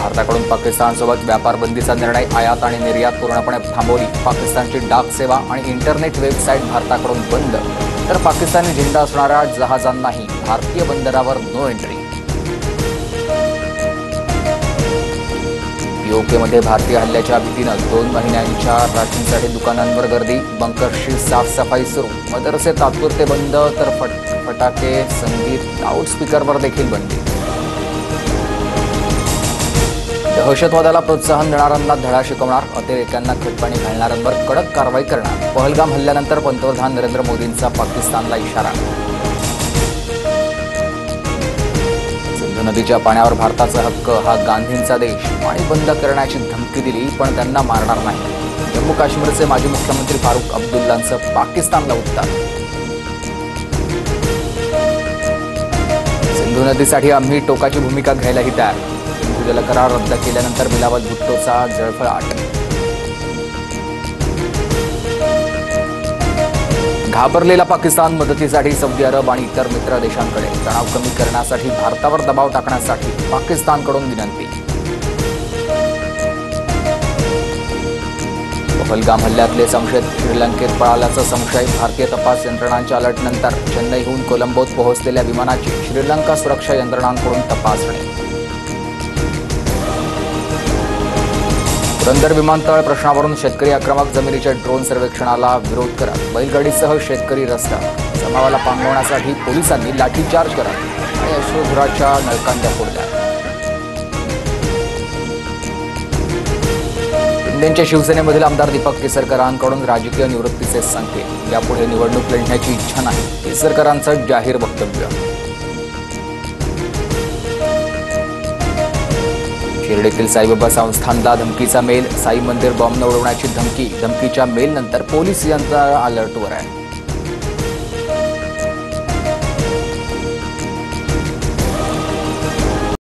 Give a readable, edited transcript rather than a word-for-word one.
भारताकडून पाकिस्तानसोबत व्यापार बंदीचा निर्णय, आयात आणि निर्यात पूर्णपणे थांबवली। पाकिस्तानची डाक सेवा आणि इंटरनेट वेबसाईट भारताकडून बंद, तर पाकिस्तानी झेंडा असणाऱ्या जहाजांनाही भारतीय बंदरावर नो एंट्री। पीओकेमध्ये भारतीय हल्ल्याच्या भीतीनं 2 महिन्यांच्या राशींसाठी दुकानांवर गर्दी, बंकर्सची साफसफाई सुरू। मदरसे तात्पुरते बंद, तर फटाके, संगीत, लाऊडस्पीकरवर देखील बंदी। दहशतवादाला प्रोत्साहन देणाऱ्यांना धडा शिकवणार, अतिरेक्यांना खतपाणी घालणाऱ्यांवर कडक कारवाई करणार। पहलगाम हल्ल्यानंतर पंतप्रधान नरेंद्र मोदींचा पाकिस्तानला इशारा। सिंधू नदीच्या पाण्यावर भारताचा हक्क, हा गांधींचा देश। पाणी बंद करण्याची धमकी दिली, पण त्यांना मारणार नाही। जम्मू काश्मीरचे माजी मुख्यमंत्री फारुख अब्दुल्लांचं पाकिस्तानला उत्तर। सिंधू नदीसाठी आम्ही टोकाची भूमिका घ्यायलाही तयार। सिंधू जल करार रद्द केल्यानंतर बिलावल भुट्टोचा जळफळाट। घाबरलेला पाकिस्तान मदतीसाठी सौदी अरब आणि इतर मित्र देशांकडे। तणाव कमी करण्यासाठी भारतावर दबाव टाकण्यासाठी पाकिस्तानकडून विनंती। पहलगाम हल्ल्यातले संशयित श्रीलंकेत पळाल्याचा संशय, भारतीय तपास यंत्रणांच्या अलर्टनंतर चेन्नईहून कोलंबोत पोहोचलेल्या विमानाची श्रीलंका सुरक्षा यंत्रणांकडून तपासणी। पुरंदर विमानतळ प्रश्नावरून शेतकरी आक्रमक, जमिनीच्या ड्रोन सर्वेक्षणाला विरोध करत बैलगाडीसह शेतकरी रस्त्यावर। जमावाला पांगवण्यासाठी पोलिसांनी लाठीचार्ज करत आणि अश्रुधुराच्या नळकांड्या फोडल्या। शिंदेच्या शिवसेनेमधील आमदार दीपक केसरकरांकडून राजकीय निवृत्तीचे संकेत। यापुढे निवडणूक लढण्याची इच्छा नाही, केसरकरांचं जाहीर वक्तव्य। शिर्डीतील साईबाबा संस्थानला धमकीचा मेल, साई मंदिर बॉम्बनं उडवण्याची धमकी। धमकीच्या मेलनंतर पोलीस यंत्रणा अलर्टवर आहे।